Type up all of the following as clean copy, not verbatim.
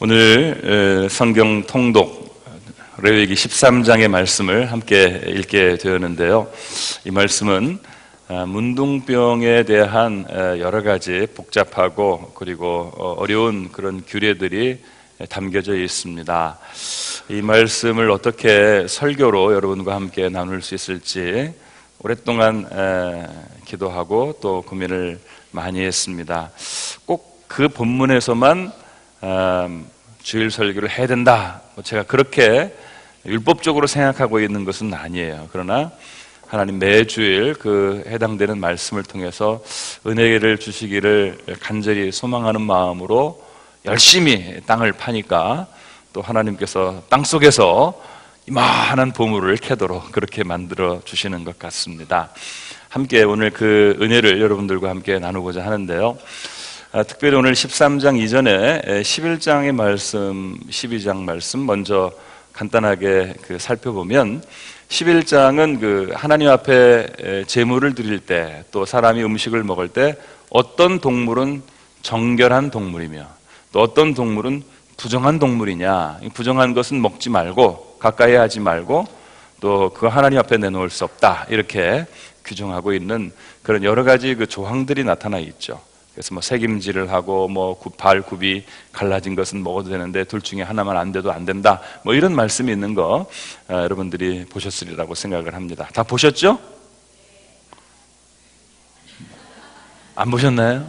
오늘 성경 통독 레위기 13장의 말씀을 함께 읽게 되었는데요. 이 말씀은 문둥병에 대한 여러 가지 복잡하고 그리고 어려운 그런 규례들이 담겨져 있습니다. 이 말씀을 어떻게 설교로 여러분과 함께 나눌 수 있을지 오랫동안 기도하고 또 고민을 많이 했습니다. 꼭 그 본문에서만 주일 설교를 해야 된다, 제가 그렇게 율법적으로 생각하고 있는 것은 아니에요. 그러나 하나님 매주일 그 해당되는 말씀을 통해서 은혜를 주시기를 간절히 소망하는 마음으로 열심히 땅을 파니까 또 하나님께서 땅속에서 이만한 보물을 캐도록 그렇게 만들어 주시는 것 같습니다. 함께 오늘 그 은혜를 여러분들과 함께 나누고자 하는데요. 특별히 오늘 13장 이전에 11장의 말씀, 12장 말씀 먼저 간단하게 살펴보면 11장은 하나님 앞에 제물을 드릴 때 또 사람이 음식을 먹을 때 어떤 동물은 정결한 동물이며 또 어떤 동물은 부정한 동물이냐, 부정한 것은 먹지 말고 가까이 하지 말고 또 그 하나님 앞에 내놓을 수 없다, 이렇게 규정하고 있는 그런 여러 가지 조항들이 나타나 있죠. 그래서 새김질을 하고 발굽이 갈라진 것은 먹어도 되는데 둘 중에 하나만 안 돼도 안 된다, 이런 말씀이 있는 거 여러분들이 보셨으리라고 생각을 합니다. 다 보셨죠? 안 보셨나요?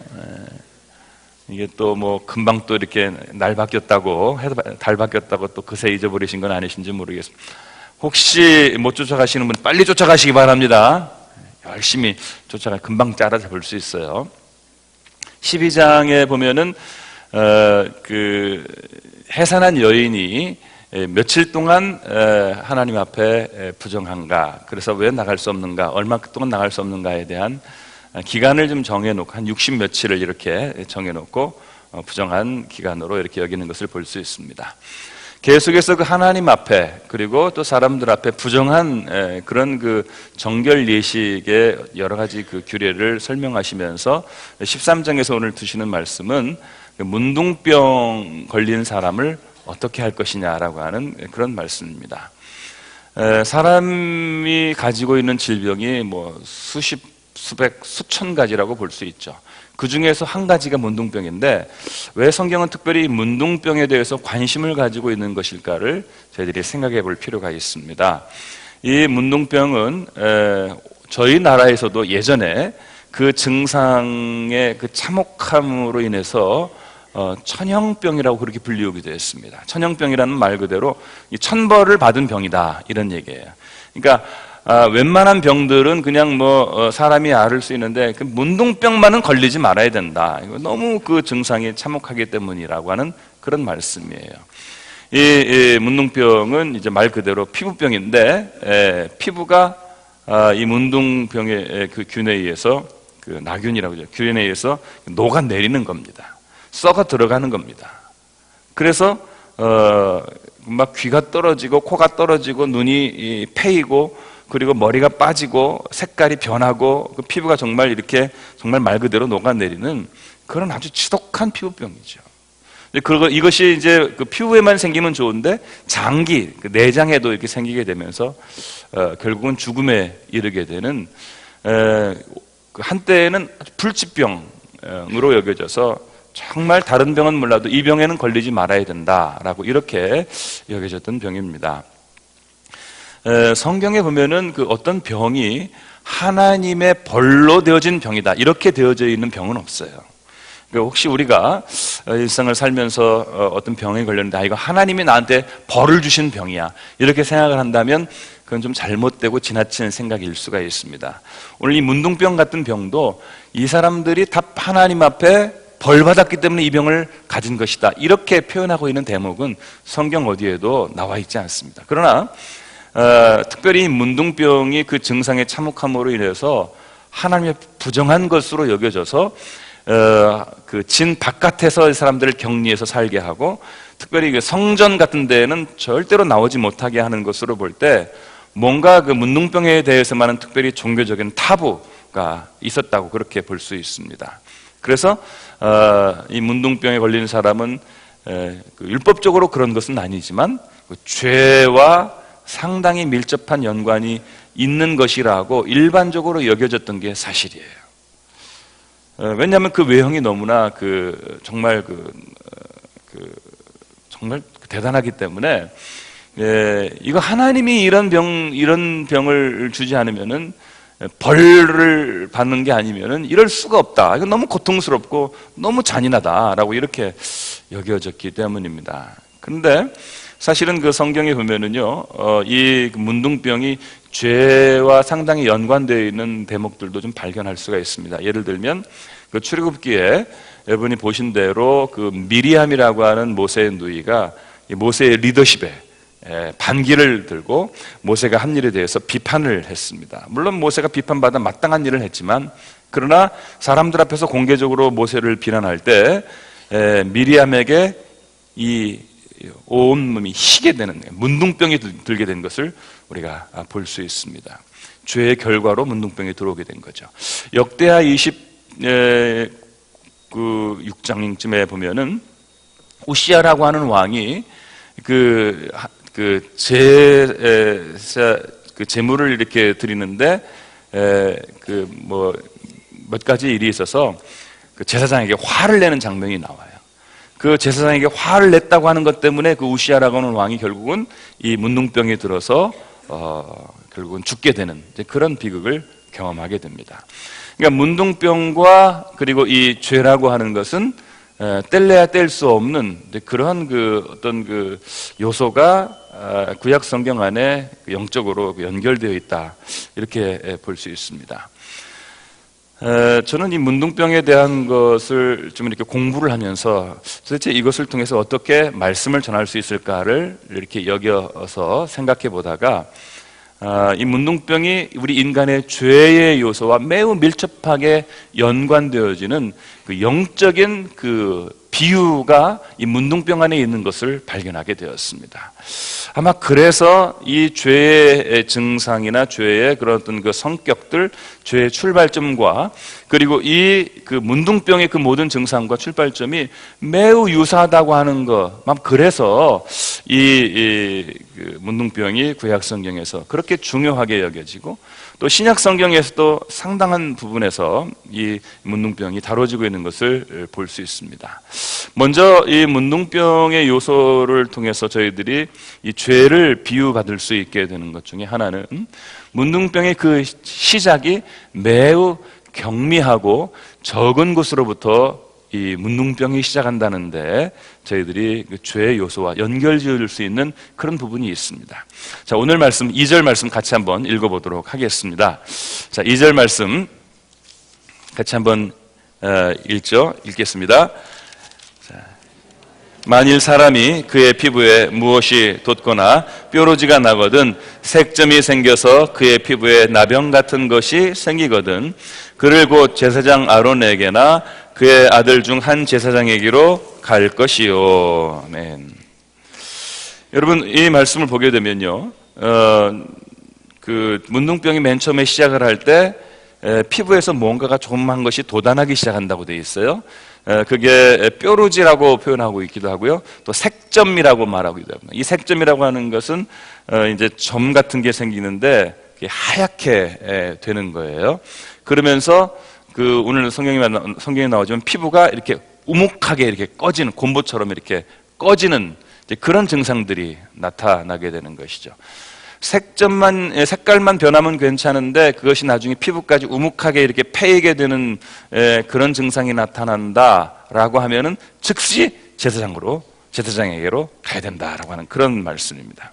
이게 또 금방 또 이렇게 날 바뀌었다고 달 바뀌었다고 또 그새 잊어버리신 건 아니신지 모르겠습니다. 혹시 못 쫓아가시는 분 빨리 쫓아가시기 바랍니다. 열심히 금방 따라잡을 수 있어요. 12장에 보면은 해산한 여인이 며칠 동안 하나님 앞에 부정한가, 그래서 왜 나갈 수 없는가, 얼마 동안 나갈 수 없는가에 대한 기간을 좀 정해놓고 한 60 며칠을 이렇게 정해놓고 부정한 기간으로 이렇게 여기는 것을 볼 수 있습니다. 계속해서 하나님 앞에 그리고 또 사람들 앞에 부정한 그런 정결 예식의 여러 가지 규례를 설명하시면서 13장에서 오늘 두시는 말씀은 문둥병 걸린 사람을 어떻게 할 것이냐라고 하는 그런 말씀입니다. 사람이 가지고 있는 질병이 수십, 수백, 수천 가지라고 볼 수 있죠. 그 중에서 한 가지가 문둥병인데 왜 성경은 특별히 문둥병에 대해서 관심을 가지고 있는 것일까를 저희들이 생각해 볼 필요가 있습니다. 이 문둥병은 저희 나라에서도 예전에 그 증상의 참혹함으로 인해서 천형병이라고 그렇게 불리우기도 했습니다. 천형병이라는 말 그대로 천벌을 받은 병이다, 이런 얘기예요. 그러니까 웬만한 병들은 그냥 사람이 앓을 수 있는데 문둥병만은 걸리지 말아야 된다. 너무 그 증상이 참혹하기 때문이라고 하는 그런 말씀이에요. 이 문둥병은 이제 말 그대로 피부병인데 피부가 이 문둥병의 균에 의해서 나균이라고 하죠. 균에 의해서 녹아내리는 겁니다. 썩어 들어가는 겁니다. 그래서 막 귀가 떨어지고 코가 떨어지고 눈이 패이고 그리고 머리가 빠지고 색깔이 변하고 피부가 정말 말 그대로 녹아내리는 그런 아주 지독한 피부병이죠. 그리고 이것이 이제 피부에만 생기면 좋은데 장기, 내장에도 이렇게 생기게 되면서 결국은 죽음에 이르게 되는 한때에는 불치병으로 여겨져서 정말 다른 병은 몰라도 이 병에는 걸리지 말아야 된다라고 이렇게 여겨졌던 병입니다. 성경에 보면은 어떤 병이 하나님의 벌로 되어진 병이다, 이렇게 되어져 있는 병은 없어요. 혹시 우리가 일상을 살면서 어떤 병에 걸렸는데 이거 하나님이 나한테 벌을 주신 병이야, 이렇게 생각을 한다면 그건 좀 잘못되고 지나친 생각일 수가 있습니다. 오늘 이 문둥병 같은 병도 이 사람들이 다 하나님 앞에 벌 받았기 때문에 이 병을 가진 것이다, 이렇게 표현하고 있는 대목은 성경 어디에도 나와 있지 않습니다. 그러나 특별히 문둥병이 그 증상의 참혹함으로 인해서 하나님의 부정한 것으로 여겨져서 진 바깥에서 사람들을 격리해서 살게 하고 특별히 성전 같은 데에는 절대로 나오지 못하게 하는 것으로 볼 때 뭔가 문둥병에 대해서만은 특별히 종교적인 타부가 있었다고 그렇게 볼 수 있습니다. 그래서 이 문둥병에 걸린 사람은 율법적으로 그런 것은 아니지만 그 죄와 상당히 밀접한 연관이 있는 것이라고 일반적으로 여겨졌던 게 사실이에요. 왜냐하면 그 외형이 너무나 정말 정말 대단하기 때문에, 이거 하나님이 이런 병을 주지 않으면은, 벌을 받는 게 아니면은 이럴 수가 없다. 이건 너무 고통스럽고 너무 잔인하다라고 이렇게 여겨졌기 때문입니다. 그런데 사실은 그 성경에 보면은요, 이 문둥병이 죄와 상당히 연관되어 있는 대목들도 좀 발견할 수가 있습니다. 예를 들면 그 출애굽기에 여러분이 보신 대로 그 미리암이라고 하는 모세의 누이가 모세의 리더십에 반기를 들고 모세가 한 일에 대해서 비판을 했습니다. 물론 모세가 비판받아 마땅한 일을 했지만, 그러나 사람들 앞에서 공개적으로 모세를 비난할 때 미리암에게 이 온몸이 희게 되는, 문둥병이 들게 된 것을 우리가 볼 수 있습니다. 죄의 결과로 문둥병이 들어오게 된 거죠. 역대하 26장쯤에 보면은 우시아라고 하는 왕이 제물을 이렇게 드리는데 몇 가지 일이 있어서 그 제사장에게 화를 내는 장면이 나와요. 그 제사장에게 화를 냈다고 하는 것 때문에 그 우시아라고 하는 왕이 결국은 이 문둥병에 들어서 결국은 죽게 되는 그런 비극을 경험하게 됩니다. 그러니까 문둥병과 그리고 이 죄라고 하는 것은 뗄래야 뗄 수 없는 그런 어떤 요소가 구약 성경 안에 영적으로 연결되어 있다, 이렇게 볼 수 있습니다. 저는 이 문둥병에 대한 것을 좀 이렇게 공부를 하면서 도대체 이것을 통해서 어떻게 말씀을 전할 수 있을까를 이렇게 여겨서 생각해 보다가, 이 문둥병이 우리 인간의 죄의 요소와 매우 밀접하게 연관되어지는 그 영적인 비유가 이 문둥병 안에 있는 것을 발견하게 되었습니다. 아마 그래서 이 죄의 증상이나 죄의 그런 어떤 그 성격들, 죄의 출발점과 그리고 이 문둥병의 그 모든 증상과 출발점이 매우 유사하다고 하는 것, 그래서 이 문둥병이 구약 성경에서 그렇게 중요하게 여겨지고, 또 신약 성경에서도 상당한 부분에서 이 문둥병이 다뤄지고 있는 것을 볼 수 있습니다. 먼저 이 문둥병의 요소를 통해서 저희들이 이 죄를 비유받을 수 있게 되는 것 중에 하나는, 문둥병의 그 시작이 매우 경미하고 적은 곳으로부터 이 문둥병이 시작한다는데 저희들이 그 죄의 요소와 연결 지을 수 있는 그런 부분이 있습니다. 자, 오늘 말씀 2절 말씀 같이 한번 읽어보도록 하겠습니다. 자, 2절 말씀 같이 한번 읽겠습니다. 자, 만일 사람이 그의 피부에 무엇이 돋거나 뾰루지가 나거든 색점이 생겨서 그의 피부에 나병 같은 것이 생기거든 그를 곧 제사장 아론에게나 그의 아들 중 한 제사장에게로 갈 것이요. 아멘. 여러분, 이 말씀을 보게 되면요, 그 문둥병이 맨 처음에 시작을 할 때 피부에서 뭔가가 조그만 것이 돋아나기 시작한다고 되어 있어요. 그게 뾰루지라고 표현하고 있기도 하고요, 또 색점이라고 말하기도 합니다. 이 색점이라고 하는 것은 이제 점 같은 게 생기는데 하얗게 되는 거예요. 그러면서 오늘 성경에 나오지만 피부가 이렇게 우묵하게 이렇게 꺼지는, 곰보처럼 이렇게 꺼지는 그런 증상들이 나타나게 되는 것이죠. 색깔만 변하면 괜찮은데 그것이 나중에 피부까지 우묵하게 이렇게 패이게 되는 그런 증상이 나타난다라고 하면은 즉시 제사장에게로 가야 된다라고 하는 그런 말씀입니다.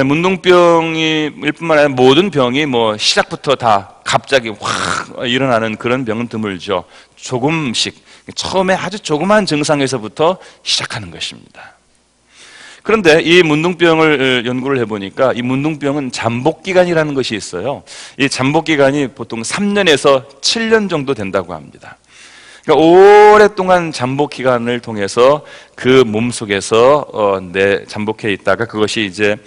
문둥병일 뿐만 아니라 모든 병이 시작부터 다 갑자기 확 일어나는 그런 병은 드물죠. 조금씩, 처음에 아주 조그만 증상에서부터 시작하는 것입니다. 그런데 이 문둥병을 연구를 해보니까 이 문둥병은 잠복기간이라는 것이 있어요. 이 잠복기간이 보통 3년에서 7년 정도 된다고 합니다. 그러니까 오랫동안 잠복기간을 통해서 그 몸속에서 잠복해 있다가 그것이 이제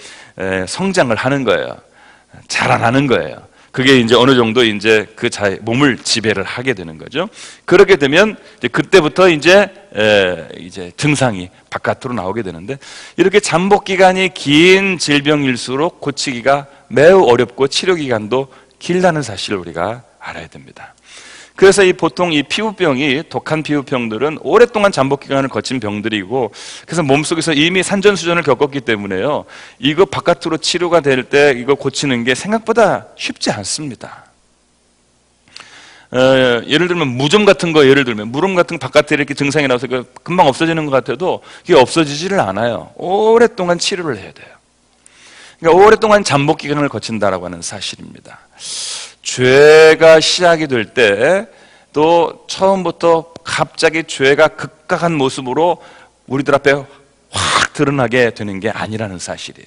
성장을 하는 거예요. 자라나는 거예요. 그게 이제 어느 정도 이제 그 자의 몸을 지배를 하게 되는 거죠. 그렇게 되면 이제 그때부터 이제 증상이 바깥으로 나오게 되는데, 이렇게 잠복 기간이 긴 질병일수록 고치기가 매우 어렵고 치료 기간도 길다는 사실을 우리가 알아야 됩니다. 그래서 보통 이 피부병이, 독한 피부병들은 오랫동안 잠복 기간을 거친 병들이고, 그래서 몸속에서 이미 산전수전을 겪었기 때문에요, 이거 바깥으로 치료가 될 때 이거 고치는 게 생각보다 쉽지 않습니다. 예를 들면 무좀 같은 거, 무름 같은 거 바깥에 이렇게 증상이 나와서 금방 없어지는 것 같아도 이게 없어지지를 않아요. 오랫동안 치료를 해야 돼요. 그러니까 오랫동안 잠복 기간을 거친다라고 하는 사실입니다. 죄가 시작이 될 때 또 처음부터 갑자기 죄가 극악한 모습으로 우리들 앞에 확 드러나게 되는 게 아니라는 사실이에요.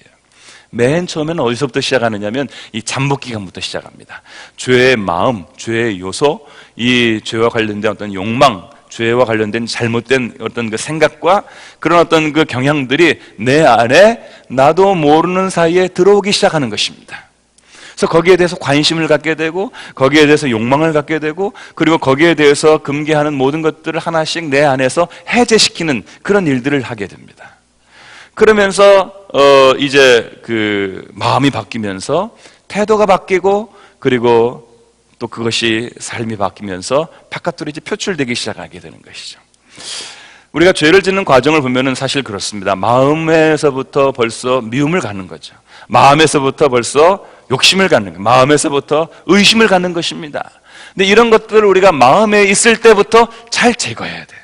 맨 처음에는 어디서부터 시작하느냐면 이 잠복 기간부터 시작합니다. 죄의 마음, 죄의 요소, 이 죄와 관련된 어떤 욕망, 죄와 관련된 잘못된 어떤 그 생각과 그런 어떤 그 경향들이 내 안에 나도 모르는 사이에 들어오기 시작하는 것입니다. 그래서 거기에 대해서 관심을 갖게 되고, 거기에 대해서 욕망을 갖게 되고, 그리고 거기에 대해서 금기하는 모든 것들을 하나씩 내 안에서 해제시키는 그런 일들을 하게 됩니다. 그러면서 이제 그 마음이 바뀌면서 태도가 바뀌고, 그리고 또 그것이 삶이 바뀌면서 바깥으로 이제 표출되기 시작하게 되는 것이죠. 우리가 죄를 짓는 과정을 보면은 사실 그렇습니다. 마음에서부터 벌써 미움을 갖는 거죠. 마음에서부터 벌써 욕심을 갖는 거예요. 마음에서부터 의심을 갖는 것입니다. 근데 이런 것들을 우리가 마음에 있을 때부터 잘 제거해야 돼요.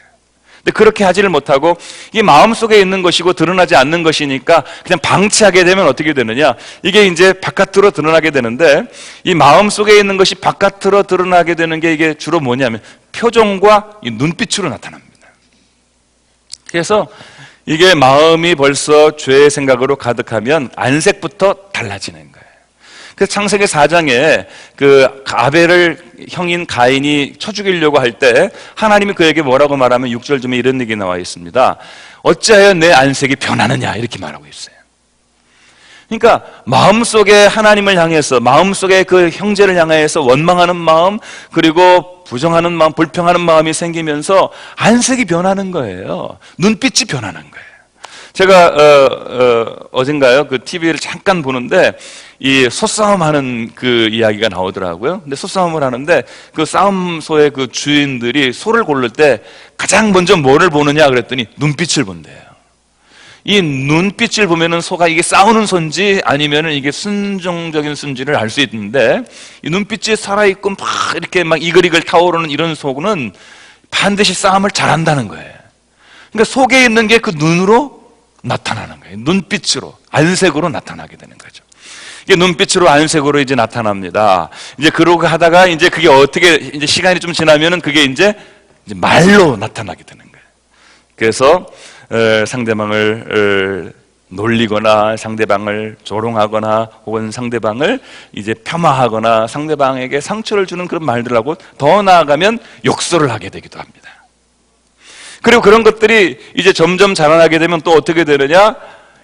근데 그렇게 하지를 못하고 이 마음속에 있는 것이고 드러나지 않는 것이니까 그냥 방치하게 되면 어떻게 되느냐, 이게 이제 바깥으로 드러나게 되는데, 이 마음속에 있는 것이 바깥으로 드러나게 되는 게 이게 주로 뭐냐면 표정과 이 눈빛으로 나타납니다. 그래서 이게 마음이 벌써 죄의 생각으로 가득하면 안색부터 달라지는 거예요. 그래서 창세기 4장에 그 아벨을 형인 가인이 쳐 죽이려고 할 때 하나님이 그에게 뭐라고 말하면 6절쯤에 이런 얘기 나와 있습니다. 어찌하여 내 안색이 변하느냐, 이렇게 말하고 있어요. 그러니까 마음속에 하나님을 향해서, 마음속에 그 형제를 향해서 원망하는 마음, 그리고 부정하는 마음, 불평하는 마음이 생기면서 안색이 변하는 거예요. 눈빛이 변하는 거예요. 제가 어젠가요 그 TV를 잠깐 보는데 이 소싸움하는 그 이야기가 나오더라고요. 근데 소싸움을 하는데 그 싸움소의 그 주인들이 소를 고를 때 가장 먼저 뭐를 보느냐 그랬더니 눈빛을 본대요. 이 눈빛을 보면은 소가 이게 싸우는 소인지 아니면은 이게 순종적인 소인지를 알 수 있는데, 이 눈빛이 살아있고 막 이렇게 막 이글이글 타오르는 이런 소는 반드시 싸움을 잘한다는 거예요. 그러니까 속에 있는 게 그 눈으로 나타나는 거예요. 눈빛으로, 안색으로 나타나게 되는 거죠. 이게 눈빛으로, 안색으로 이제 나타납니다. 이제 그러고 하다가 이제 그게 어떻게 이제 시간이 좀 지나면은 그게 이제 말로 나타나게 되는 거예요. 그래서 상대방을 놀리거나 상대방을 조롱하거나 혹은 상대방을 이제 폄하하거나 상대방에게 상처를 주는 그런 말들하고 더 나아가면 욕설을 하게 되기도 합니다. 그리고 그런 것들이 이제 점점 자라나게 되면 또 어떻게 되느냐?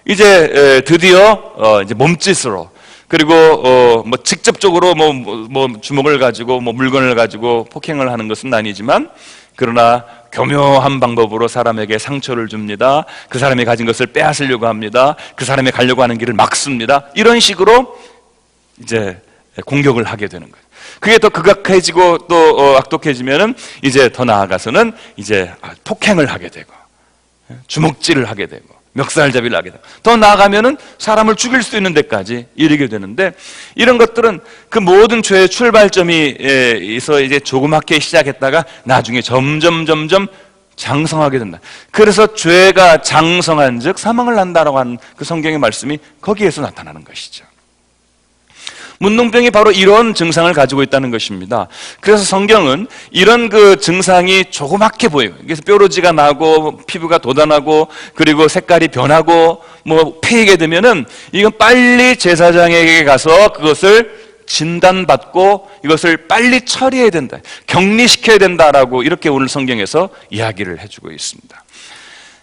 이제 드디어 이제 몸짓으로, 그리고 뭐 직접적으로 뭐 주먹을 가지고 뭐 물건을 가지고 폭행을 하는 것은 아니지만, 그러나 교묘한 방법으로 사람에게 상처를 줍니다. 그 사람이 가진 것을 빼앗으려고 합니다. 그 사람이 가려고 하는 길을 막습니다. 이런 식으로 이제 공격을 하게 되는 거예요. 그게 더 극악해지고 또 악독해지면은 이제 더 나아가서는 이제 폭행을 하게 되고 주먹질을 하게 되고 멱살잡이를 하게 되고, 더 나아가면은 사람을 죽일 수 있는 데까지 이르게 되는데, 이런 것들은 그 모든 죄의 출발점이 있어 이제 조그맣게 시작했다가 나중에 점점 장성하게 된다. 그래서 죄가 장성한 즉 사망을 난다라고 하는 그 성경의 말씀이 거기에서 나타나는 것이죠. 문둥병이 바로 이런 증상을 가지고 있다는 것입니다. 그래서 성경은 이런 그 증상이 조그맣게 보여요. 그래서 뾰루지가 나고 피부가 돋아나고 그리고 색깔이 변하고 뭐 패이게 되면은 이건 빨리 제사장에게 가서 그것을 진단받고 이것을 빨리 처리해야 된다, 격리시켜야 된다라고 이렇게 오늘 성경에서 이야기를 해주고 있습니다.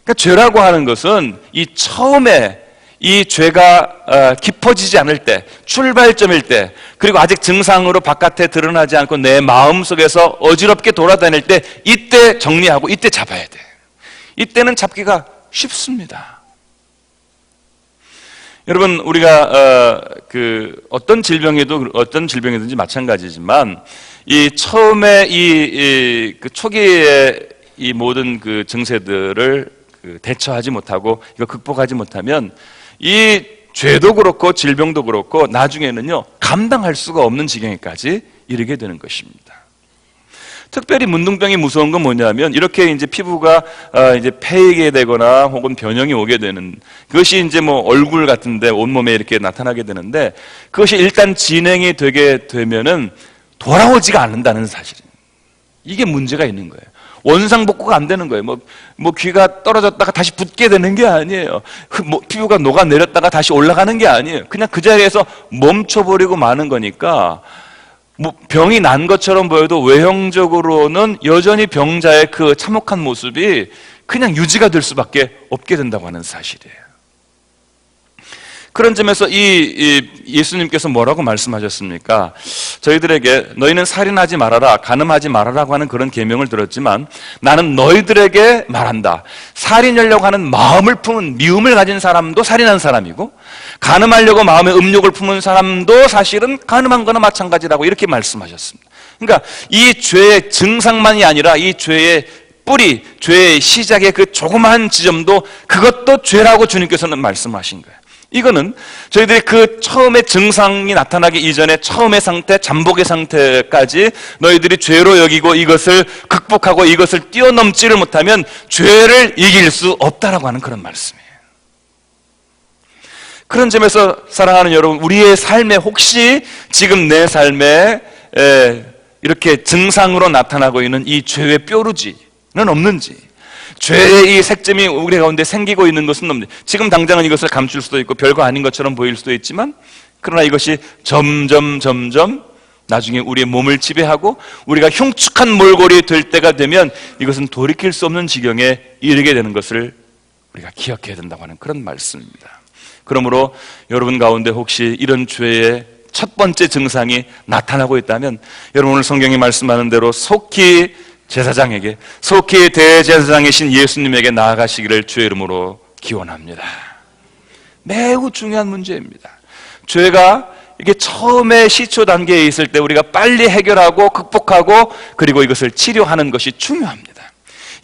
그러니까 죄라고 하는 것은 이 처음에 이 죄가 깊어지지 않을 때, 출발점일 때, 그리고 아직 증상으로 바깥에 드러나지 않고 내 마음속에서 어지럽게 돌아다닐 때, 이때 정리하고 이때 잡아야 돼. 이때는 잡기가 쉽습니다. 여러분, 우리가 어떤 질병이든지 마찬가지지만, 이 처음에 그 초기에 이 모든 그 증세들을 대처하지 못하고 이거 극복하지 못하면 이 죄도 그렇고 질병도 그렇고 나중에는요 감당할 수가 없는 지경에까지 이르게 되는 것입니다. 특별히 문둥병이 무서운 건 뭐냐면 이렇게 이제 피부가 이제 패이게 되거나 혹은 변형이 오게 되는 그것이 이제 뭐 얼굴 같은데 온몸에 이렇게 나타나게 되는데 그것이 일단 진행이 되게 되면은 돌아오지가 않는다는 사실이에요. 이게 문제가 있는 거예요. 원상복구가 안 되는 거예요. 뭐 귀가 떨어졌다가 다시 붙게 되는 게 아니에요. 피부가 녹아내렸다가 다시 올라가는 게 아니에요. 그냥 그 자리에서 멈춰버리고 마는 거니까 뭐 병이 난 것처럼 보여도 외형적으로는 여전히 병자의 그 참혹한 모습이 그냥 유지가 될 수밖에 없게 된다고 하는 사실이에요. 그런 점에서 예수님께서 뭐라고 말씀하셨습니까? 저희들에게 너희는 살인하지 말아라, 간음하지 말아라고 하는 그런 계명을 들었지만 나는 너희들에게 말한다. 살인하려고 하는 마음을 품은 미움을 가진 사람도 살인한 사람이고 간음하려고 마음에 음욕을 품은 사람도 사실은 간음한 거나 마찬가지라고 이렇게 말씀하셨습니다. 그러니까 이 죄의 증상만이 아니라 이 죄의 뿌리, 죄의 시작의 그 조그마한 지점도 그것도 죄라고 주님께서는 말씀하신 거예요. 이거는 저희들이 그 처음에 증상이 나타나기 이전에 처음의 상태, 잠복의 상태까지 너희들이 죄로 여기고 이것을 극복하고 이것을 뛰어넘지를 못하면 죄를 이길 수 없다라고 하는 그런 말씀이에요. 그런 점에서 사랑하는 여러분, 우리의 삶에 혹시 지금 내 삶에 이렇게 증상으로 나타나고 있는 이 죄의 뾰루지는 없는지, 죄의 이 색점이 우리 가운데 생기고 있는 것은 없는지, 지금 당장은 이것을 감출 수도 있고 별거 아닌 것처럼 보일 수도 있지만 그러나 이것이 점점 나중에 우리의 몸을 지배하고 우리가 흉측한 몰골이 될 때가 되면 이것은 돌이킬 수 없는 지경에 이르게 되는 것을 우리가 기억해야 된다고 하는 그런 말씀입니다. 그러므로 여러분 가운데 혹시 이런 죄의 첫 번째 증상이 나타나고 있다면 여러분 오늘 성경이 말씀하는 대로 속히 제사장에게, 속히 대제사장이신 예수님에게 나아가시기를 주의 이름으로 기원합니다. 매우 중요한 문제입니다. 죄가 이게 처음에 시초 단계에 있을 때 우리가 빨리 해결하고 극복하고 그리고 이것을 치료하는 것이 중요합니다.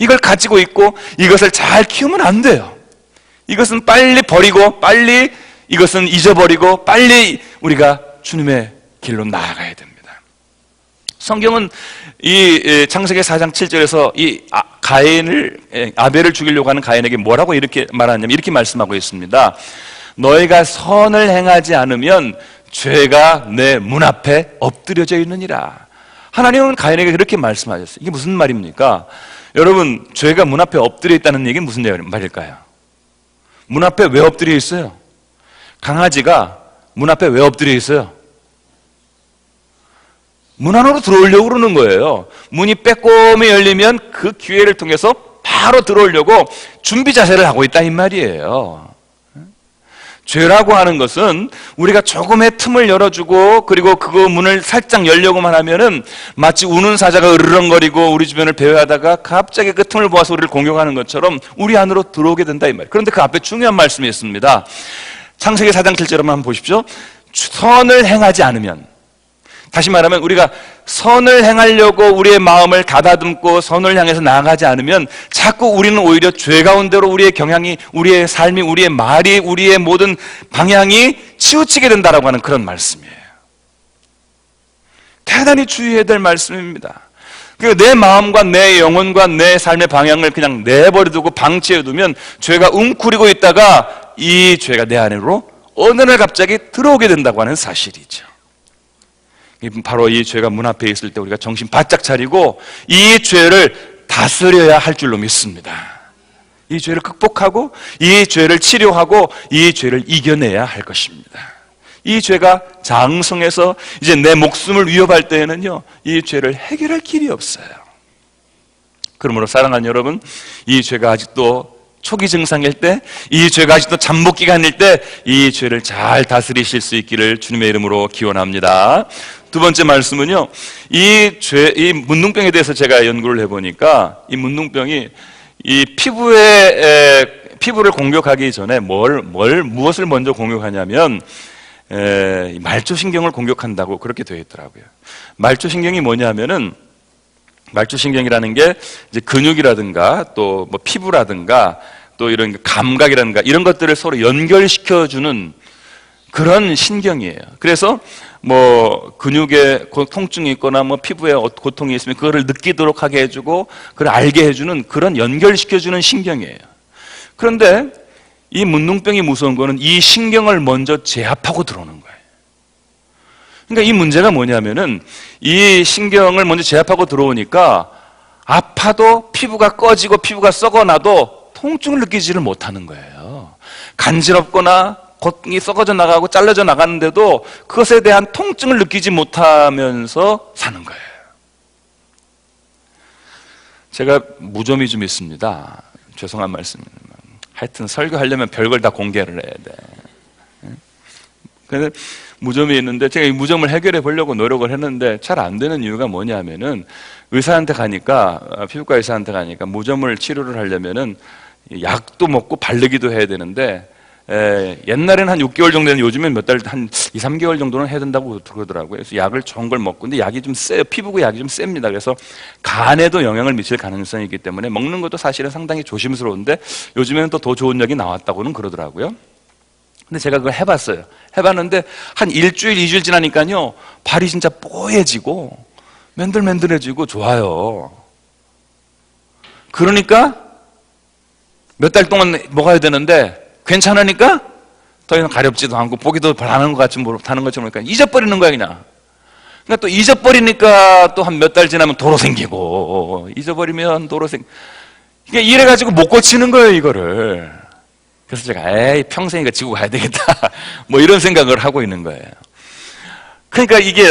이걸 가지고 있고 이것을 잘 키우면 안 돼요. 이것은 빨리 버리고 빨리 이것은 잊어버리고 빨리 우리가 주님의 길로 나아가야 됩니다. 성경은 이 창세기 4장 7절에서 이 아벨을 죽이려고 하는 가인에게 뭐라고 이렇게 말하냐면 이렇게 말씀하고 있습니다. 너희가 선을 행하지 않으면 죄가 내 문 앞에 엎드려져 있느니라. 하나님은 가인에게 그렇게 말씀하셨어요. 이게 무슨 말입니까? 여러분, 죄가 문 앞에 엎드려 있다는 얘기는 무슨 말일까요? 문 앞에 왜 엎드려 있어요? 강아지가 문 앞에 왜 엎드려 있어요? 문 안으로 들어오려고 그러는 거예요. 문이 빼꼼히 열리면 그 기회를 통해서 바로 들어오려고 준비 자세를 하고 있다 이 말이에요. 죄라고 하는 것은 우리가 조금의 틈을 열어주고 그리고 그 문을 살짝 열려고만 하면은 마치 우는 사자가 으르렁거리고 우리 주변을 배회하다가 갑자기 그 틈을 보아서 우리를 공격하는 것처럼 우리 안으로 들어오게 된다 이 말이에요. 그런데 그 앞에 중요한 말씀이 있습니다. 창세기 4장 7절 한번 보십시오. 선을 행하지 않으면, 다시 말하면 우리가 선을 행하려고 우리의 마음을 가다듬고 선을 향해서 나아가지 않으면 자꾸 우리는 오히려 죄 가운데로 우리의 경향이, 우리의 삶이, 우리의 말이, 우리의 모든 방향이 치우치게 된다라고 하는 그런 말씀이에요. 대단히 주의해야 될 말씀입니다. 내 마음과 내 영혼과 내 삶의 방향을 그냥 내버려두고 방치해두면 죄가 웅크리고 있다가 이 죄가 내 안으로 어느 날 갑자기 들어오게 된다고 하는 사실이죠. 바로 이 죄가 문 앞에 있을 때 우리가 정신 바짝 차리고 이 죄를 다스려야 할 줄로 믿습니다. 이 죄를 극복하고 이 죄를 치료하고 이 죄를 이겨내야 할 것입니다. 이 죄가 장성해서 이제 내 목숨을 위협할 때에는요, 이 죄를 해결할 길이 없어요. 그러므로 사랑하는 여러분, 이 죄가 아직도 초기 증상일 때, 이 죄가 아직도 잠복 기간일 때 이 죄를 잘 다스리실 수 있기를 주님의 이름으로 기원합니다. 두 번째 말씀은요, 이 문둥병에 대해서 제가 연구를 해보니까 이 문둥병이 이 피부를 공격하기 전에 무엇을 먼저 공격하냐면 말초신경을 공격한다고 그렇게 되어 있더라고요. 말초신경이 뭐냐면은, 말초신경이라는 게 이제 근육이라든가 또 뭐 피부라든가 또 이런 감각이라든가 이런 것들을 서로 연결시켜주는 그런 신경이에요. 그래서 뭐 근육에 통증이 있거나 뭐 피부에 고통이 있으면 그거를 느끼도록 하게 해주고 그걸 알게 해주는 그런 연결시켜주는 신경이에요. 그런데 이 문둥병이 무서운 거는 이 신경을 먼저 제압하고 들어오는 거예요. 그러니까 이 문제가 뭐냐면은 이 신경을 먼저 제압하고 들어오니까 아파도 피부가 꺼지고 피부가 썩어나도 통증을 느끼지를 못하는 거예요. 간지럽거나 고통이 썩어져 나가고 잘라져 나가는데도 그것에 대한 통증을 느끼지 못하면서 사는 거예요. 제가 무좀이 좀 있습니다. 죄송한 말씀입니다. 하여튼 설교하려면 별걸 다 공개를 해야 돼. 그래서 무좀이 있는데 제가 이 무좀을 해결해 보려고 노력을 했는데 잘 안 되는 이유가 뭐냐면은 의사한테 가니까, 피부과 의사한테 가니까 무좀을 치료를 하려면은 약도 먹고 바르기도 해야 되는데 옛날에는 한 6개월 정도 되는데 요즘엔 몇 달, 한 2, 3개월 정도는 해야 된다고 그러더라고요. 그래서 약을 좋은 걸 먹고, 근데 약이 좀 세요. 피부과 약이 좀 셉니다. 그래서 간에도 영향을 미칠 가능성이 있기 때문에 먹는 것도 사실은 상당히 조심스러운데 요즘에는 또 더 좋은 약이 나왔다고는 그러더라고요. 근데 제가 그걸 해봤어요. 해봤는데 한 일주일, 2주일 지나니까요, 발이 진짜 뽀얘지고 맨들맨들해지고 좋아요. 그러니까 몇 달 동안 먹어야 되는데 괜찮으니까 더 이상 가렵지도 않고 보기도 바라는 것 같이 못하는 것처럼 그러니까 잊어버리는 거야 그냥. 그러니까 또 잊어버리니까 또 한 몇 달 지나면 도로 생기고, 잊어버리면 도로 이게 이래가지고 못 고치는 거예요 이거를. 그래서 제가 평생 이거 지고 가야 되겠다 뭐 이런 생각을 하고 있는 거예요. 그러니까 이게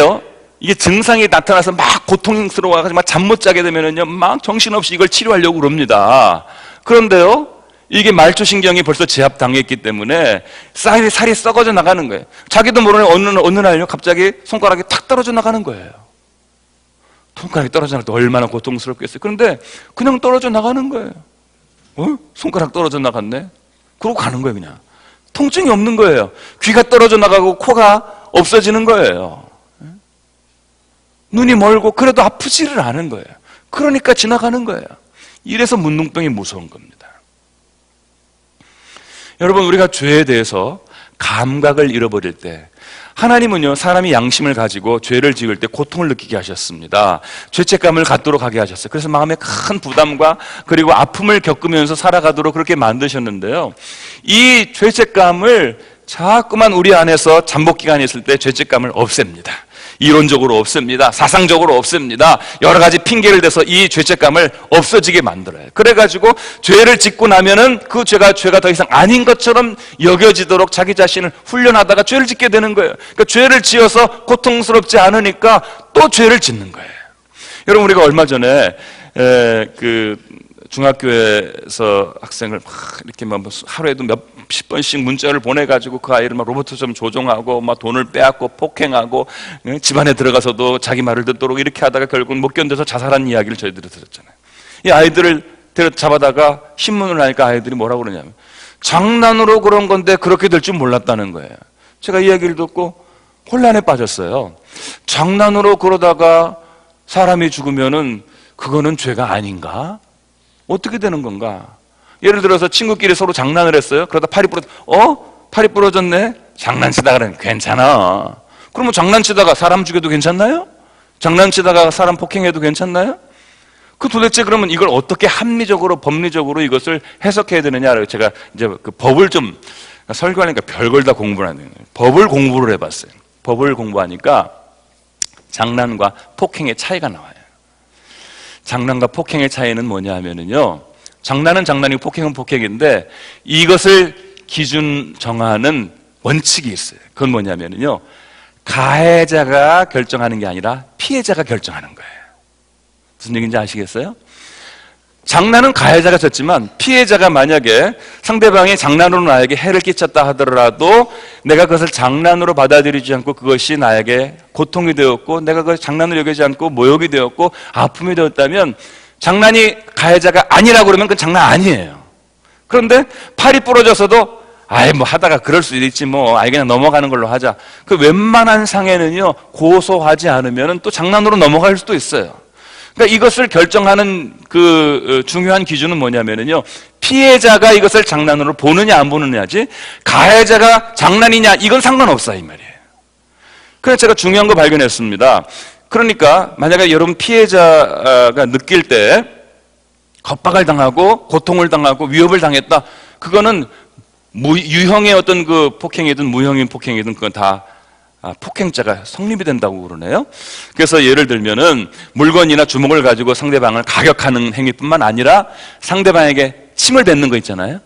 증상이 나타나서 막 고통스러워가지고 막 잠 못 자게 되면은요, 막 정신없이 이걸 치료하려고 그럽니다. 그런데요, 이게 말초신경이 벌써 제압당했기 때문에 살이 썩어져 나가는 거예요. 자기도 모르는 어느 날요, 갑자기 손가락이 탁 떨어져 나가는 거예요. 손가락이 떨어져 나갈 때 얼마나 고통스럽겠어요. 그런데 그냥 떨어져 나가는 거예요. 손가락 떨어져 나갔네? 그러고 가는 거예요. 그냥 통증이 없는 거예요. 귀가 떨어져 나가고 코가 없어지는 거예요. 눈이 멀고 그래도 아프지를 않은 거예요. 그러니까 지나가는 거예요. 이래서 문둥병이 무서운 겁니다. 여러분, 우리가 죄에 대해서 감각을 잃어버릴 때, 하나님은요, 사람이 양심을 가지고 죄를 지을 때 고통을 느끼게 하셨습니다. 죄책감을 갖도록 하게 하셨어요. 그래서 마음에 큰 부담과 그리고 아픔을 겪으면서 살아가도록 그렇게 만드셨는데요, 이 죄책감을 자꾸만 우리 안에서 잠복 기간이 있을 때 죄책감을 없앱니다. 이론적으로 없앱니다. 사상적으로 없앱니다. 여러 가지 핑계를 대서 이 죄책감을 없어지게 만들어요. 그래가지고 죄를 짓고 나면은 그 죄가 더 이상 아닌 것처럼 여겨지도록 자기 자신을 훈련하다가 죄를 짓게 되는 거예요. 그러니까 죄를 지어서 고통스럽지 않으니까 또 죄를 짓는 거예요. 여러분, 우리가 얼마 전에 중학교에서 학생을 막 이렇게 막 하루에도 몇십 번씩 문자를 보내가지고 그 아이를 막 로봇처럼 조종하고 막 돈을 빼앗고 폭행하고 집안에 들어가서도 자기 말을 듣도록 이렇게 하다가 결국 못 견뎌서 자살한 이야기를 저희들이 들었잖아요. 이 아이들을 잡아다가 신문을 하니까 아이들이 뭐라고 그러냐면 장난으로 그런 건데 그렇게 될 줄 몰랐다는 거예요. 제가 이 이야기를 듣고 혼란에 빠졌어요. 장난으로 그러다가 사람이 죽으면은 그거는 죄가 아닌가? 어떻게 되는 건가? 예를 들어서 친구끼리 서로 장난을 했어요. 그러다 팔이 부러졌네? 장난치다가 그러면 괜찮아. 그러면 장난치다가 사람 죽여도 괜찮나요? 장난치다가 사람 폭행해도 괜찮나요? 도대체 그러면 이걸 어떻게 합리적으로, 법리적으로 이것을 해석해야 되느냐? 제가 이제 그 법을 좀 설교하니까 별걸 다 공부를 하는 거예요. 법을 공부를 해봤어요. 법을 공부하니까 장난과 폭행의 차이가 나와요. 장난과 폭행의 차이는 뭐냐 하면은요, 장난은 장난이고 폭행은 폭행인데 이것을 기준 정하는 원칙이 있어요. 그건 뭐냐면은요, 가해자가 결정하는 게 아니라 피해자가 결정하는 거예요. 무슨 얘기인지 아시겠어요? 장난은 가해자가 졌지만 피해자가 만약에 상대방이 장난으로 나에게 해를 끼쳤다 하더라도 내가 그것을 장난으로 받아들이지 않고 그것이 나에게 고통이 되었고 내가 그것을 장난으로 여기지 않고 모욕이 되었고 아픔이 되었다면 장난이 가해자가 아니라고 그러면 그건 장난 아니에요. 그런데 팔이 부러져서도 아이 뭐 하다가 그럴 수도 있지 뭐 아이 그냥 넘어가는 걸로 하자. 그 웬만한 상해는요 고소하지 않으면 또 장난으로 넘어갈 수도 있어요. 그러니까 이것을 결정하는 그 중요한 기준은 뭐냐면요 피해자가 이것을 장난으로 보느냐 안 보느냐지 가해자가 장난이냐 이건 상관없어요 이 말이에요. 그래서 제가 중요한 거 발견했습니다. 그러니까 만약에 여러분 피해자가 느낄 때 겁박을 당하고 고통을 당하고 위협을 당했다 그거는 유형의 어떤 그 폭행이든 무형의 폭행이든 그건 다 폭행죄가 성립이 된다고 그러네요. 그래서 예를 들면은 물건이나 주먹을 가지고 상대방을 가격하는 행위뿐만 아니라 상대방에게 침을 뱉는 거 있잖아요.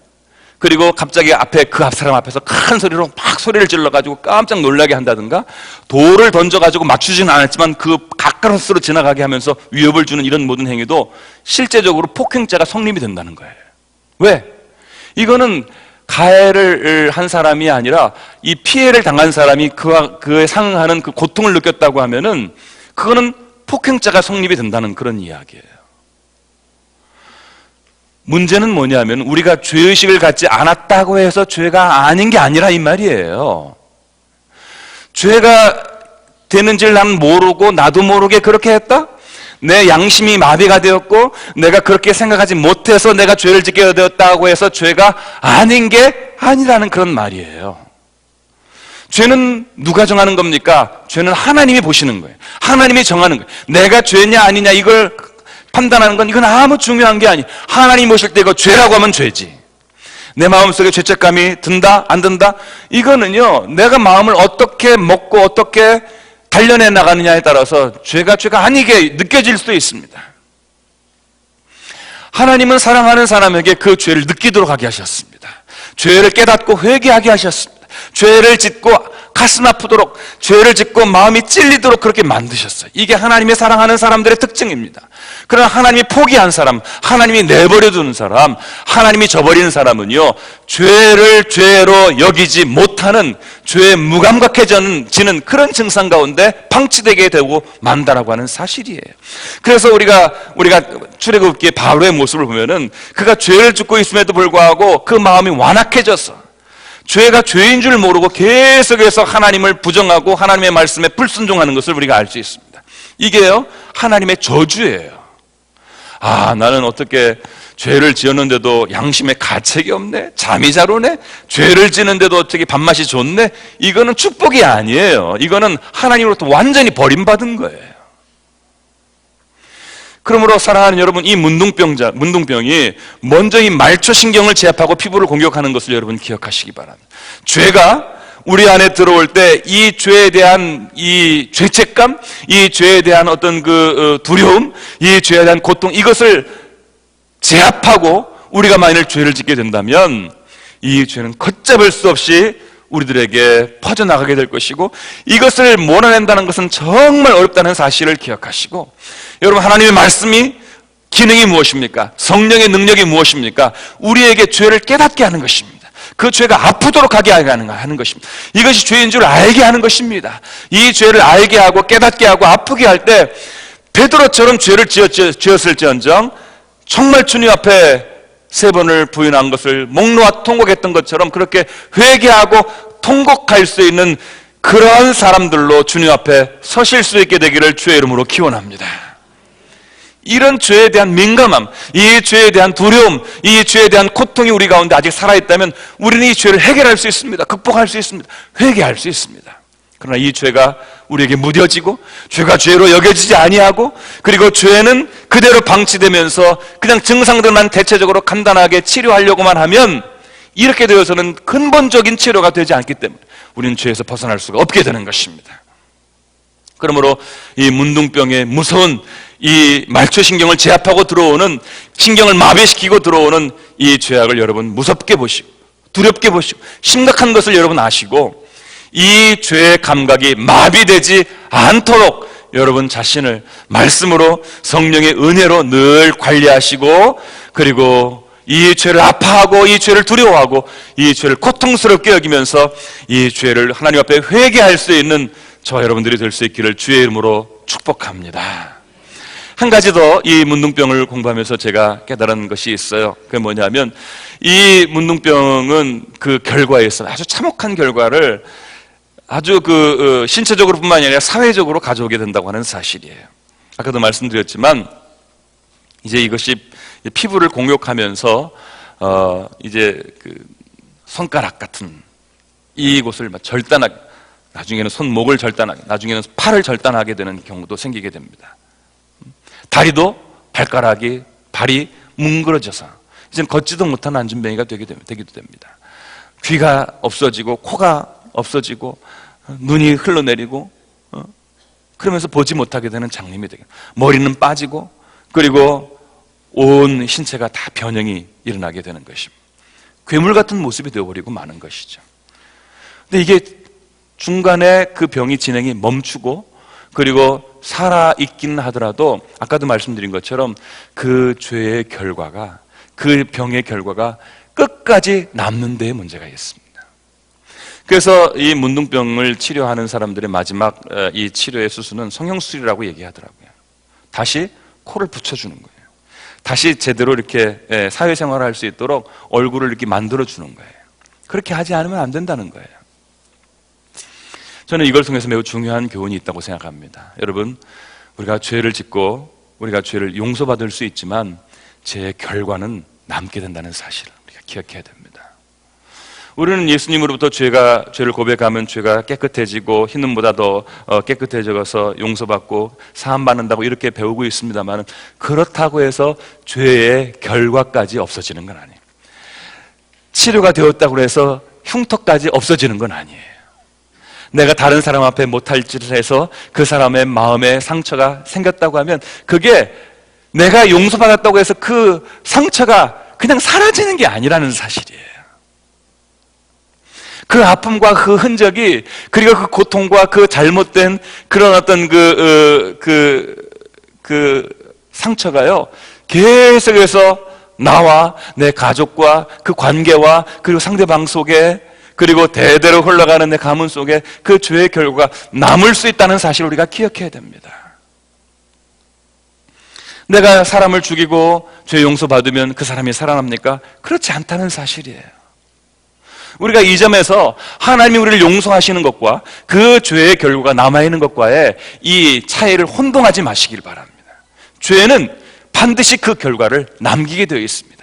그리고 갑자기 앞에 그 앞 사람 앞에서 큰 소리로 막 소리를 질러가지고 깜짝 놀라게 한다든가 돌을 던져가지고 맞추지는 않았지만 그 가까스로 지나가게 하면서 위협을 주는 이런 모든 행위도 실제적으로 폭행죄가 성립이 된다는 거예요. 왜? 이거는 가해를 한 사람이 아니라 이 피해를 당한 사람이 그에 상응하는 그 고통을 느꼈다고 하면은 그거는 폭행죄가 성립이 된다는 그런 이야기예요. 문제는 뭐냐면 우리가 죄의식을 갖지 않았다고 해서 죄가 아닌 게 아니라 이 말이에요. 죄가 되는지를 난 모르고 나도 모르게 그렇게 했다? 내 양심이 마비가 되었고 내가 그렇게 생각하지 못해서 내가 죄를 짓게 되었다고 해서 죄가 아닌 게 아니라는 그런 말이에요. 죄는 누가 정하는 겁니까? 죄는 하나님이 보시는 거예요. 하나님이 정하는 거예요. 내가 죄냐 아니냐 이걸 판단하는 건 이건 아무 중요한 게 아니에요. 하나님이 보실 때 이거 죄라고 하면 죄지. 내 마음속에 죄책감이 든다 안 든다 이거는요 내가 마음을 어떻게 먹고 어떻게 단련해 나가느냐에 따라서 죄가 아니게 느껴질 수도 있습니다. 하나님은 사랑하는 사람에게 그 죄를 느끼도록 하게 하셨습니다. 죄를 깨닫고 회개하게 하셨습니다. 죄를 짓고 가슴 아프도록 죄를 짓고 마음이 찔리도록 그렇게 만드셨어요. 이게 하나님의 사랑하는 사람들의 특징입니다. 그러나 하나님이 포기한 사람, 하나님이 내버려두는 사람, 하나님이 저버리는 사람은요 죄를 죄로 여기지 못하는 죄에 무감각해지는 그런 증상 가운데 방치되게 되고 만다라고 하는 사실이에요. 그래서 우리가 출애굽기의 바로의 모습을 보면은 그가 죄를 짓고 있음에도 불구하고 그 마음이 완악해져서 죄가 죄인 줄 모르고 계속해서 하나님을 부정하고 하나님의 말씀에 불순종하는 것을 우리가 알 수 있습니다. 이게요 하나님의 저주예요. 아 나는 어떻게 죄를 지었는데도 양심에 가책이 없네, 잠이 잘 오네, 죄를 지는데도 어떻게 밥맛이 좋네, 이거는 축복이 아니에요. 이거는 하나님으로부터 완전히 버림받은 거예요. 그러므로 사랑하는 여러분, 이 문둥병이 먼저 이 말초신경을 제압하고 피부를 공격하는 것을 여러분 기억하시기 바랍니다. 죄가 우리 안에 들어올 때 이 죄에 대한 이 죄책감, 이 죄에 대한 어떤 그 두려움, 이 죄에 대한 고통, 이것을 제압하고 우리가 만일 죄를 짓게 된다면 이 죄는 걷잡을 수 없이 우리들에게 퍼져나가게 될 것이고 이것을 몰아낸다는 것은 정말 어렵다는 사실을 기억하시고 여러분 하나님의 말씀이 기능이 무엇입니까? 성령의 능력이 무엇입니까? 우리에게 죄를 깨닫게 하는 것입니다. 그 죄가 아프도록 하게 하는 것입니다. 이것이 죄인 줄 알게 하는 것입니다. 이 죄를 알게 하고 깨닫게 하고 아프게 할 때 베드로처럼 죄를 지었을지언정 정말 주님 앞에 3번을 부인한 것을 목 놓아 통곡했던 것처럼 그렇게 회개하고 통곡할 수 있는 그러한 사람들로 주님 앞에 서실 수 있게 되기를 주의 이름으로 기원합니다. 이런 죄에 대한 민감함, 이 죄에 대한 두려움, 이 죄에 대한 고통이 우리 가운데 아직 살아있다면 우리는 이 죄를 해결할 수 있습니다. 극복할 수 있습니다. 회개할 수 있습니다. 그러나 이 죄가 우리에게 무뎌지고 죄가 죄로 여겨지지 아니하고 그리고 죄는 그대로 방치되면서 그냥 증상들만 대체적으로 간단하게 치료하려고만 하면 이렇게 되어서는 근본적인 치료가 되지 않기 때문에 우리는 죄에서 벗어날 수가 없게 되는 것입니다. 그러므로 이 문둥병의 무서운 이 말초신경을 제압하고 들어오는, 신경을 마비시키고 들어오는 이 죄악을 여러분 무섭게 보시고 두렵게 보시고 심각한 것을 여러분 아시고 이 죄의 감각이 마비되지 않도록 여러분 자신을 말씀으로 성령의 은혜로 늘 관리하시고, 그리고 이 죄를 아파하고 이 죄를 두려워하고 이 죄를 고통스럽게 여기면서 이 죄를 하나님 앞에 회개할 수 있는 저와 여러분들이 될 수 있기를 주의 이름으로 축복합니다. 한 가지 더 이 문둥병을 공부하면서 제가 깨달은 것이 있어요. 그게 뭐냐면, 이 문둥병은 그 결과에 있어 아주 참혹한 결과를 아주 신체적으로 뿐만 아니라 사회적으로 가져오게 된다고 하는 사실이에요. 아까도 말씀드렸지만, 이제 이것이 피부를 공욕하면서 이제 손가락 같은 이곳을 절단하게, 나중에는 손목을 절단하게, 나중에는 팔을 절단하게 되는 경우도 생기게 됩니다. 다리도 발이 뭉그러져서 이제 걷지도 못하는 안진뱅이가 되기도 됩니다. 귀가 없어지고 코가 없어지고 눈이 흘러내리고 그러면서 보지 못하게 되는 장님이 되고, 머리는 빠지고, 그리고 온 신체가 다 변형이 일어나게 되는 것입니다. 괴물 같은 모습이 되어버리고 마는 것이죠. 근데 이게 중간에 그 병이 진행이 멈추고, 그리고 살아있긴 하더라도 아까도 말씀드린 것처럼 그 죄의 결과가, 그 병의 결과가 끝까지 남는 데에 문제가 있습니다. 그래서 이 문둥병을 치료하는 사람들의 마지막 이 치료의 수술은 성형수술이라고 얘기하더라고요. 다시 코를 붙여주는 거예요. 다시 제대로 이렇게 사회생활을 할 수 있도록 얼굴을 이렇게 만들어주는 거예요. 그렇게 하지 않으면 안 된다는 거예요. 저는 이걸 통해서 매우 중요한 교훈이 있다고 생각합니다. 여러분, 우리가 죄를 짓고 우리가 죄를 용서받을 수 있지만 죄의 결과는 남게 된다는 사실을 우리가 기억해야 됩니다. 우리는 예수님으로부터 죄를 고백하면 죄가 깨끗해지고 흰눈보다 더 깨끗해져서 용서받고 사함받는다고 이렇게 배우고 있습니다만, 그렇다고 해서 죄의 결과까지 없어지는 건 아니에요. 치료가 되었다고 해서 흉터까지 없어지는 건 아니에요. 내가 다른 사람 앞에 못할 짓을 해서 그 사람의 마음에 상처가 생겼다고 하면 그게 내가 용서받았다고 해서 그 상처가 그냥 사라지는 게 아니라는 사실이에요. 그 아픔과 그 흔적이, 그리고 그 고통과 그 잘못된 그런 어떤 상처가요, 계속해서 나와 내 가족과 그 관계와 그리고 상대방 속에, 그리고 대대로 흘러가는 내 가문 속에 그 죄의 결과가 남을 수 있다는 사실을 우리가 기억해야 됩니다. 내가 사람을 죽이고 죄 용서받으면 그 사람이 살아납니까? 그렇지 않다는 사실이에요. 우리가 이 점에서 하나님이 우리를 용서하시는 것과 그 죄의 결과가 남아있는 것과의 이 차이를 혼동하지 마시길 바랍니다. 죄는 반드시 그 결과를 남기게 되어 있습니다.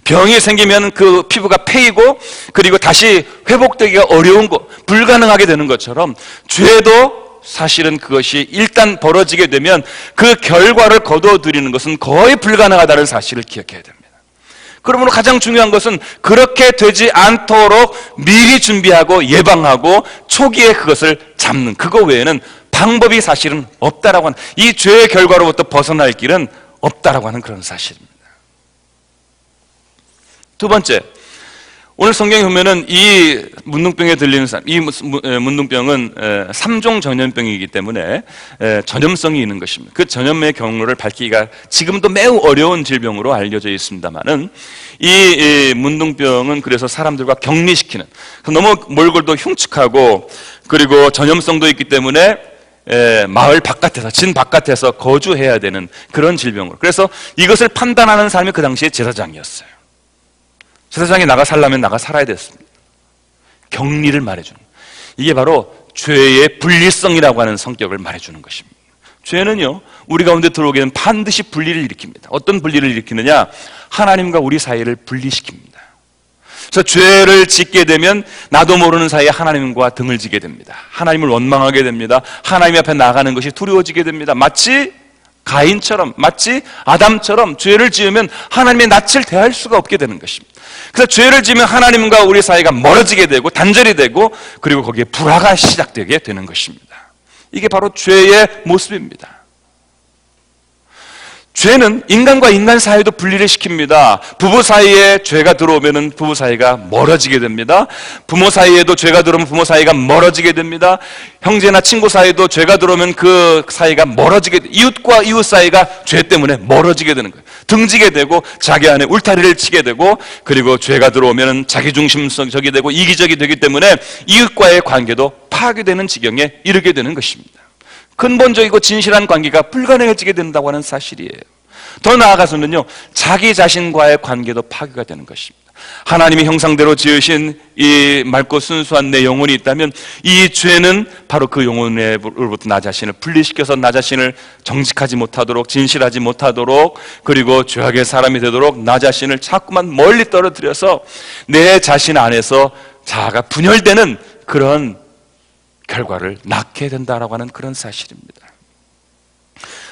병이 생기면 그 피부가 패이고, 그리고 다시 회복되기가 어려운 것, 불가능하게 되는 것처럼 죄도 사실은 그것이 일단 벌어지게 되면 그 결과를 거두어들이는 것은 거의 불가능하다는 사실을 기억해야 됩니다. 그러므로 가장 중요한 것은 그렇게 되지 않도록 미리 준비하고 예방하고 초기에 그것을 잡는, 그거 외에는 방법이 사실은 없다라고 하는, 이 죄의 결과로부터 벗어날 길은 없다라고 하는 그런 사실입니다. 두 번째, 오늘 성경에 보면은 이 문둥병에 들리는 사람, 이 문둥병은 3종 전염병이기 때문에 전염성이 있는 것입니다. 그 전염의 경로를 밝히기가 지금도 매우 어려운 질병으로 알려져 있습니다만은, 이 문둥병은 그래서 사람들과 격리시키는, 너무 몰골도 흉측하고 그리고 전염성도 있기 때문에 마을 바깥에서, 진 바깥에서 거주해야 되는 그런 질병으로, 그래서 이것을 판단하는 사람이 그 당시에 제사장이었어요. 제사장이 나가 살려면 나가 살아야 됐습니다. 격리를 말해주는, 이게 바로 죄의 분리성이라고 하는 성격을 말해주는 것입니다. 죄는요, 우리 가운데 들어오게 되면 반드시 분리를 일으킵니다. 어떤 분리를 일으키느냐? 하나님과 우리 사이를 분리시킵니다. 그래서 죄를 짓게 되면 나도 모르는 사이에 하나님과 등을 지게 됩니다. 하나님을 원망하게 됩니다. 하나님 앞에 나가는 것이 두려워지게 됩니다. 마치 가인처럼, 마치 아담처럼 죄를 지으면 하나님의 낯을 대할 수가 없게 되는 것입니다. 그래서 죄를 지으면 하나님과 우리 사이가 멀어지게 되고 단절이 되고, 그리고 거기에 불화가 시작되게 되는 것입니다. 이게 바로 죄의 모습입니다. 죄는 인간과 인간 사이도 분리를 시킵니다. 부부 사이에 죄가 들어오면 부부 사이가 멀어지게 됩니다. 부모 사이에도 죄가 들어오면 부모 사이가 멀어지게 됩니다. 형제나 친구 사이도 죄가 들어오면 그 사이가 멀어지게, 이웃과 이웃 사이가 죄 때문에 멀어지게 되는 거예요. 등지게 되고 자기 안에 울타리를 치게 되고, 그리고 죄가 들어오면 자기중심적이 되고 이기적이 되기 때문에 이웃과의 관계도 파괴되는 지경에 이르게 되는 것입니다. 근본적이고 진실한 관계가 불가능해지게 된다고 하는 사실이에요. 더 나아가서는요, 자기 자신과의 관계도 파괴가 되는 것입니다. 하나님이 형상대로 지으신 이 맑고 순수한 내 영혼이 있다면 이 죄는 바로 그 영혼으로부터 나 자신을 분리시켜서 나 자신을 정직하지 못하도록, 진실하지 못하도록, 그리고 죄악의 사람이 되도록 나 자신을 자꾸만 멀리 떨어뜨려서 내 자신 안에서 자아가 분열되는 그런 결과를 낳게 된다라고 하는 그런 사실입니다.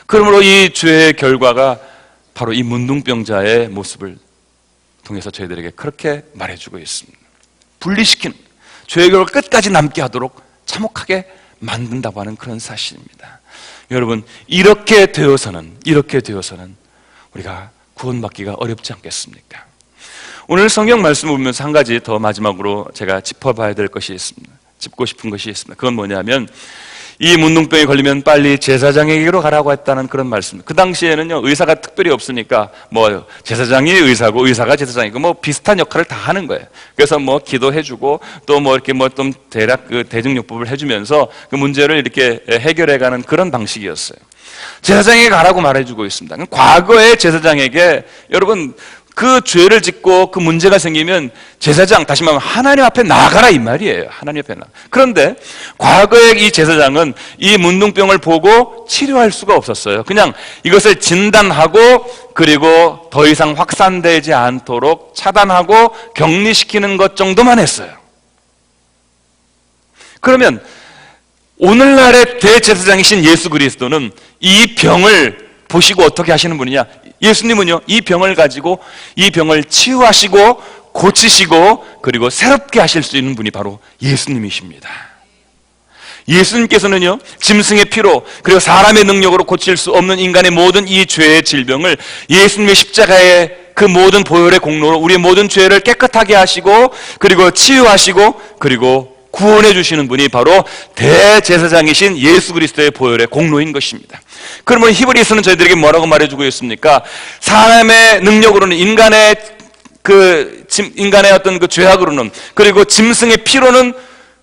그러므로 이 죄의 결과가 바로 이 문둥병자의 모습을 통해서 저희들에게 그렇게 말해주고 있습니다. 분리시키는, 죄의 결과를 끝까지 남게 하도록 참혹하게 만든다고 하는 그런 사실입니다. 여러분, 이렇게 되어서는 우리가 구원받기가 어렵지 않겠습니까? 오늘 성경 말씀을 보면서 한 가지 더 마지막으로 제가 짚어봐야 될 것이 있습니다. 짚고 싶은 것이 있습니다. 그건 뭐냐면, 이 문둥병이 걸리면 빨리 제사장에게로 가라고 했다는 그런 말씀. 그 당시에는요, 의사가 특별히 없으니까 뭐 제사장이 의사고 의사가 제사장이고 뭐 비슷한 역할을 다 하는 거예요. 그래서 뭐 기도해주고 또 뭐 이렇게 뭐 좀 대략 그 대증요법을 해주면서 그 문제를 이렇게 해결해가는 그런 방식이었어요. 제사장에게 가라고 말해주고 있습니다. 과거의 제사장에게, 여러분, 그 죄를 짓고 그 문제가 생기면 제사장, 다시 말하면 하나님 앞에 나가라 이 말이에요. 하나님 앞에 나가. 그런데 과거의 이 제사장은 이 문둥병을 보고 치료할 수가 없었어요. 그냥 이것을 진단하고, 그리고 더 이상 확산되지 않도록 차단하고 격리시키는 것 정도만 했어요. 그러면 오늘날의 대제사장이신 예수 그리스도는 이 병을 보시고 어떻게 하시는 분이냐? 예수님은요, 이 병을 가지고 이 병을 치유하시고 고치시고 그리고 새롭게 하실 수 있는 분이 바로 예수님이십니다. 예수님께서는요, 짐승의 피로 그리고 사람의 능력으로 고칠 수 없는 인간의 모든 이 죄의 질병을 예수님의 십자가의 그 모든 보혈의 공로로 우리의 모든 죄를 깨끗하게 하시고 그리고 치유하시고 그리고 구원해 주시는 분이 바로 대제사장이신 예수 그리스도의 보혈의 공로인 것입니다. 그러면 히브리서는 저희들에게 뭐라고 말해주고 있습니까? 사람의 능력으로는, 인간의 어떤 그 죄악으로는, 그리고 짐승의 피로는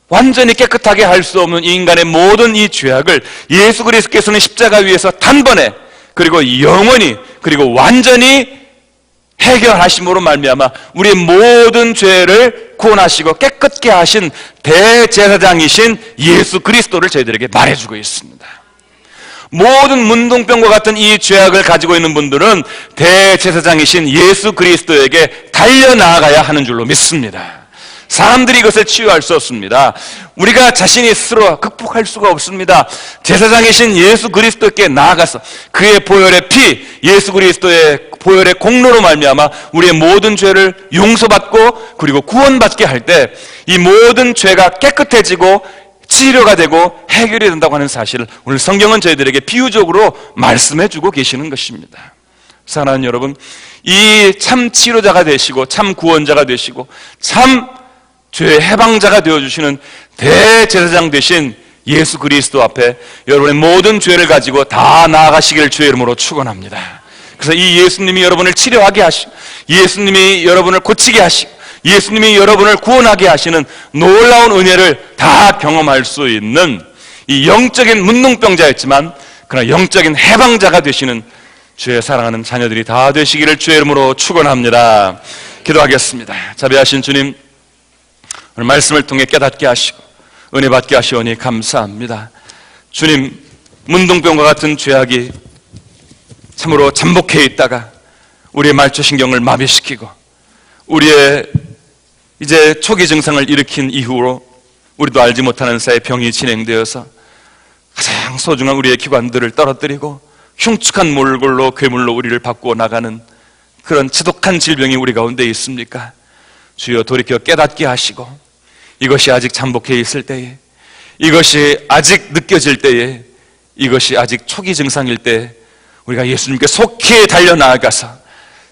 완전히 깨끗하게 할 수 없는 이 인간의 모든 이 죄악을 예수 그리스도께서는 십자가 위에서 단번에 그리고 영원히 그리고 완전히 해결하심으로 말미암아 우리의 모든 죄를 구원하시고 깨끗게 하신 대제사장이신 예수 그리스도를 저희들에게 말해주고 있습니다. 모든 문둥병과 같은 이 죄악을 가지고 있는 분들은 대제사장이신 예수 그리스도에게 달려나가야 하는 줄로 믿습니다. 사람들이 이것을 치유할 수 없습니다. 우리가 자신이 스스로 극복할 수가 없습니다. 제사장이신 예수 그리스도께 나아가서 그의 보혈의 피, 예수 그리스도의 보혈의 공로로 말미암아 우리의 모든 죄를 용서받고 그리고 구원받게 할 때 이 모든 죄가 깨끗해지고 치료가 되고 해결이 된다고 하는 사실을 오늘 성경은 저희들에게 비유적으로 말씀해주고 계시는 것입니다. 사랑하는 여러분, 이 참 치료자가 되시고 참 구원자가 되시고 참 죄의 해방자가 되어주시는 대제사장 되신 예수 그리스도 앞에 여러분의 모든 죄를 가지고 다 나아가시기를 주의 이름으로 축원합니다. 그래서 이 예수님이 여러분을 치료하게 하시고 예수님이 여러분을 고치게 하시고 예수님이 여러분을 구원하게 하시는 놀라운 은혜를 다 경험할 수 있는 이 영적인 문둥병자였지만 그러나 영적인 해방자가 되시는 주의 사랑하는 자녀들이 다 되시기를 주의 이름으로 축원합니다. 기도하겠습니다. 자비하신 주님, 오늘 말씀을 통해 깨닫게 하시고 은혜 받게 하시오니 감사합니다. 주님, 문둥병과 같은 죄악이 참으로 잠복해 있다가 우리의 말초신경을 마비시키고 우리의 이제 초기 증상을 일으킨 이후로 우리도 알지 못하는 사이에 병이 진행되어서 가장 소중한 우리의 기관들을 떨어뜨리고 흉측한 몰골로 괴물로 우리를 바꾸어 나가는 그런 지독한 질병이 우리 가운데 있습니까? 주여 돌이켜 깨닫게 하시고 이것이 아직 잠복해 있을 때에, 이것이 아직 느껴질 때에, 이것이 아직 초기 증상일 때 우리가 예수님께 속히 달려나아가서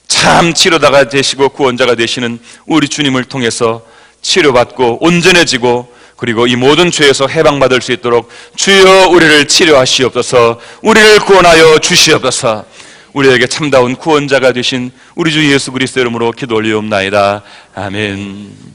참 치료자가 되시고 구원자가 되시는 우리 주님을 통해서 치료받고 온전해지고 그리고 이 모든 죄에서 해방받을 수 있도록 주여 우리를 치료하시옵소서, 우리를 구원하여 주시옵소서. 우리에게 참다운 구원자가 되신 우리 주 예수 그리스도 이름으로 기도 올리옵나이다. 아멘.